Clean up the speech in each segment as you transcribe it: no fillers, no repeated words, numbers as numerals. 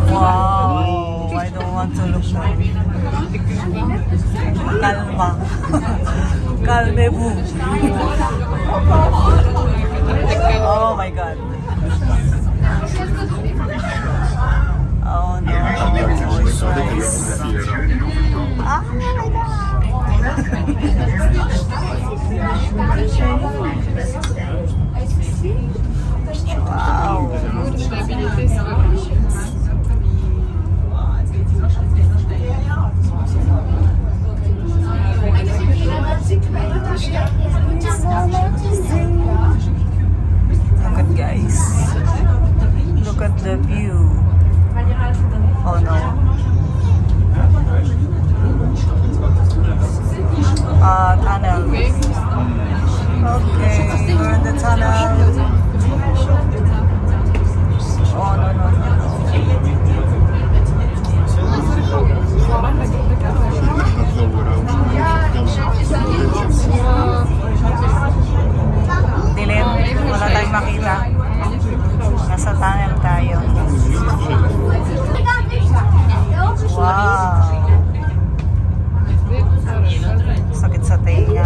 Wow, I don't want to look at it. Kalma. Kalme-bu. Oh my God. Oh no. It's nice. Ah, my Look at guys. Look at the view. Oh no. Tunnel. Okay, we're in the tunnel. Oh no no no. Dilim, wala tayong makita. Nasa tunnel tayo. Wow. Sakit sa tenga.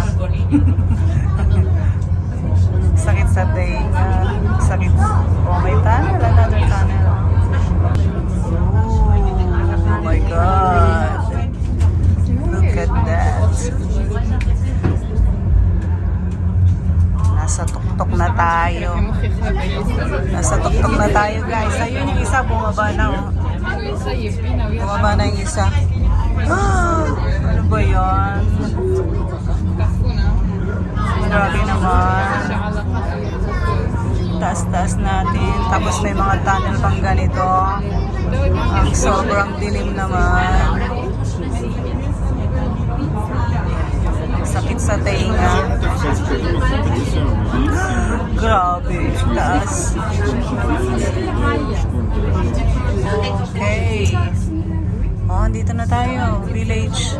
Sakit sa tenga. Sakit. Oh, may tunnel. Another tunnel. Oh my God. Look at that. Nasa tuktok na tayo. Nasa tuktok na tayo, guys. Ayun yung isa, bumaba na. Oh. Bumaba na yung isa. Ah, ano ba yan? Grabe naman. Taas-taas natin. Tapos may mga tunnel pang ganito. Ang sobrang dilim naman. Sakit sa tenga. Grabe, taas. Okay. Oh, dito na tayo. Village.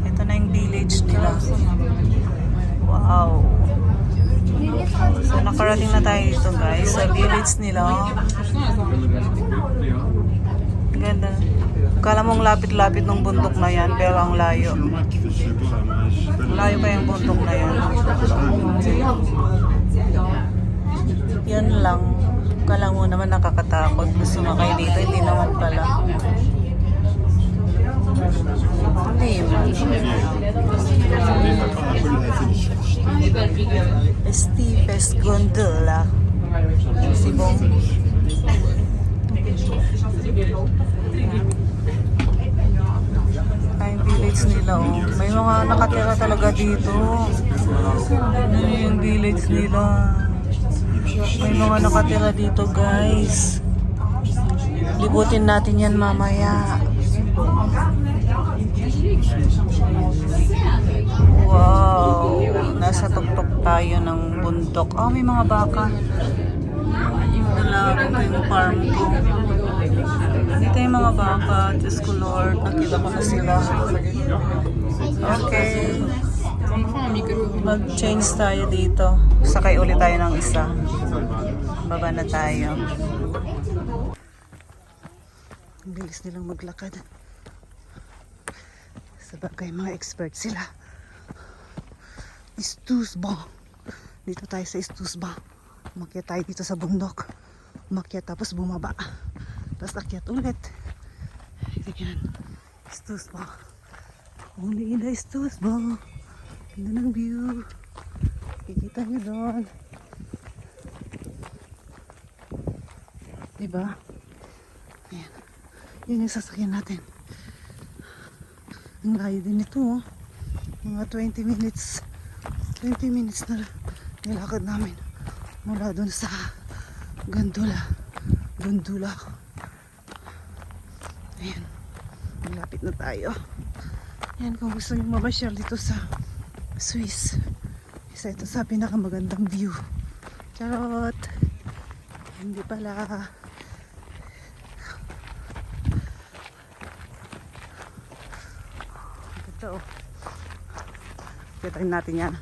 Ito na yung village nila. Wow. So, nakarating na tayo dito, guys. Sa village nila. Ganda. Kala mong lapit-lapit ng bundok na yan, pero ang layo. Layo pa yung bundok na yan. Yan lang. Kala mo naman nakakatakot. Gusto makay dito, hindi naman pala. Hindi man. Steepest gondola. Sibong. Yung village nila, oh. May mga nakatira talaga dito. Ano yung village nila? May mga nakatira dito, guys. Libutin natin yan mamaya. Wow! Nasa tuktok tayo ng bundok. Oh, may mga baka. Ito yung farm ko. Dito yung mga baka. Diyos ko Lord, nakita ko na sila. Okay. Mag-change tayo dito. Sakay ulit tayo ng isa. Baba na tayo. Ang bilis nilang maglakad. Sabagay mga expert sila. Istusba. Dito tayo sa Istusba. Umakyat tayo dito sa bundok. Umakyat tapos bumaba. Tapos akyat ulit. Tignan. Istusba. Only in the Istusba. Ganda ng view. Kikita nyo doon. Diba? Ayan. Yan yung sasakyan natin. Ang layo din ito, oh. Mga 20 minutes. 20 minutes na nilakad namin mula doon sa gondola. Ayan. Malapit na tayo. Ayan, kung gusto nyo mamasyal dito sa Swiss. Isa ito sa pinakamagandang view. Charot! Hindi pala. Ito, oh. Kitain natin yan.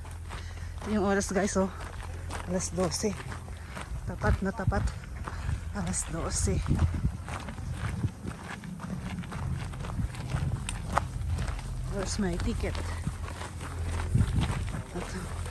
Yung oras, guys, oh. Alas 12. Tapat na tapat. Alas 12. Where's my ticket? Ito.